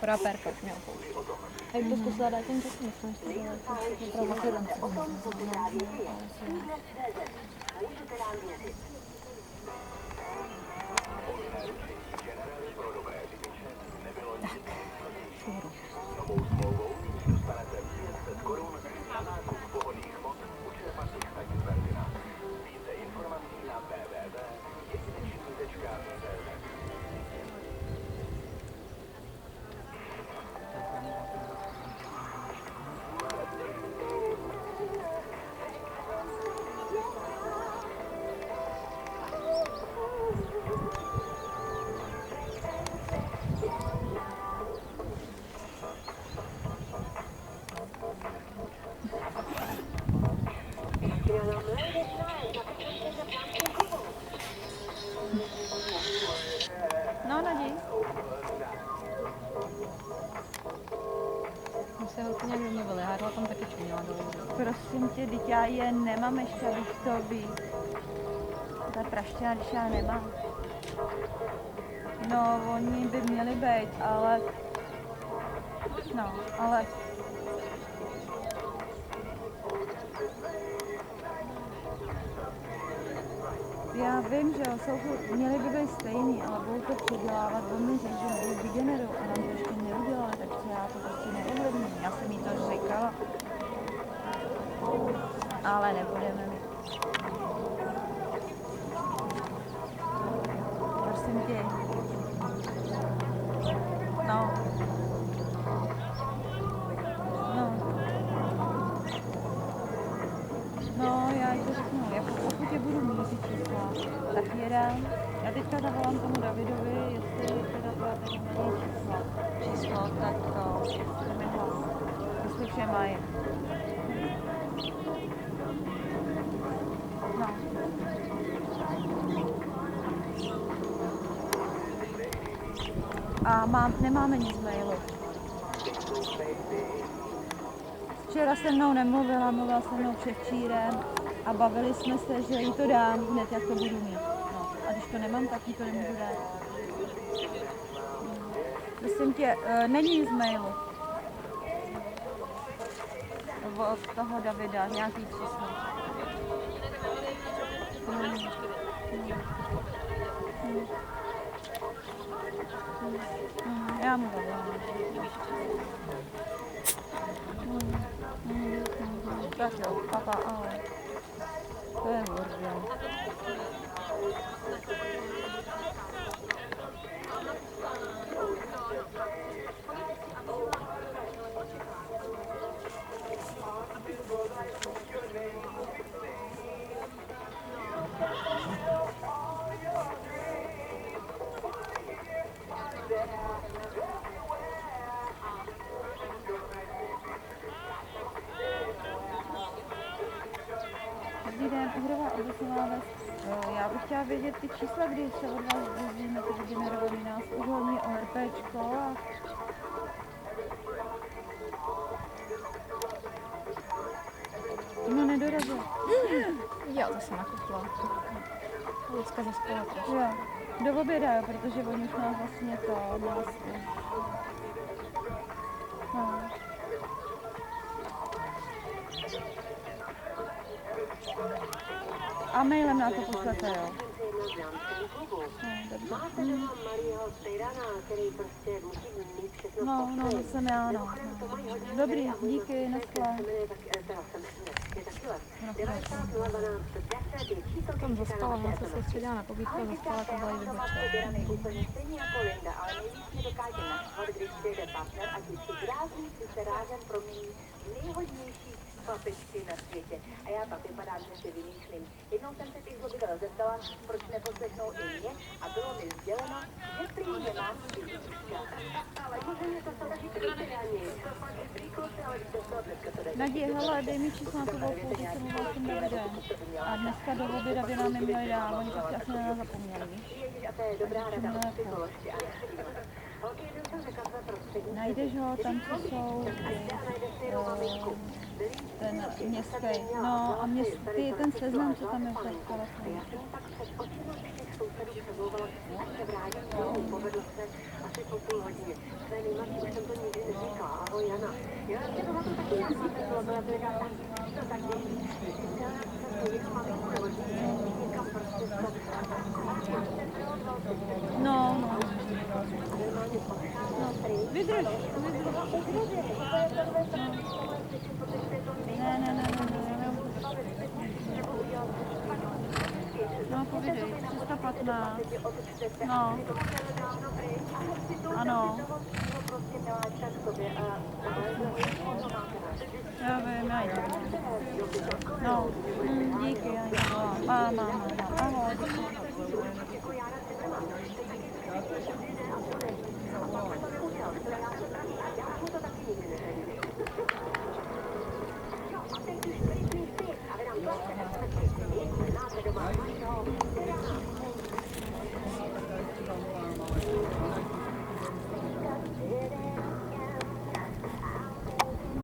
dobrá pérka, už měla pouštět. A jak to zkusila dát ten čas, myslím, že to bylo opravdu No, Naděj. My se ho úplně domluvili, Hádla tam taky čuměla dolů. Prosím tě, teď já je nemám ještě, abych to víc. Ta praštěna, když já nemám. No, oni by měli být, ale... No, ale... Já vím, že jo, měli by být stejný, ale budou to předělávat, on mi řekl, že budou vygenerovat a nám to ještě neudělali, takže já to prostě neovlivním. Já jsem jí to říkala. Ale nebudeme mít. Prosím tě. No. No, já jí to řeknu, jako pokud je budu mít ty čísla, tak jedem. Já teďka zavolám tomu Davidovi, jestli teda to teď není číslo, tak to mi hlas. Jestli vše mají. No. A nemáme nic z mailu. Včera se mnou nemluvila, mluvila se mnou předčírem a bavili jsme se, že jí to dám hned, jak to budu mít. No. A když to nemám, tak jí to nemůžu dát. Prosím tě, není z mailu. Od toho Davida, nějaký číslo. Já mu zavolám. Tak jo, papa, ahoj. To je horděl. Dobrý den, Uhrová obecná ves. Já bych chtěla vědět ty čísla, kdy se od vás dozvíme ty vygenerovaný nás uvolní ORPčko a... No nedorazil. Jo, to jsem nakupila. Lucka zaspala trošku. Jo, do oběda, jo, protože oni už nás vlastně to nás už... No. A mailem na to pošlete, jo? No, to jsem já, no. Dobrý, díky, naschle. Tam zaspala, ona se soustředila na pobídku a zaspala, jako byla jí vybočila. chlapičky na světě. A já tak vypadám, že si vymýšlím. Jednou jsem se těch zlobitelů zeptala, proč neposlechnou i mě a bylo mi sděleno, že prý nemám vymýška. Ale možná to jsou taky kriteriáni. To fakt je příklad, ale víte co, dneska to dejte. Naděje, hele, dej mi číslo na tu volku, že jsem mluvila s tím Davidem. A dneska do oběda by nám neměli dát, oni prostě asi na nás zapomněli, víš? A to je dobrá rada od psycholožky. Najdeš ho, tam co jsou ten městský, no a ty ten seznam, co tam je v telefonu. asi po půl hodině. Své nejmladší už jsem to nikdy neříkala. Ahoj, Jana. Jo, já to mám taky, jak máte to laboratorika, tak to tak běží. Chtěla jsem se někam maminku nebo někam prostě No. Vydrž. Ne. No, povídej, 315. No. Ano. Já vím, já jdu. No, díky, já jdu. Ahoj.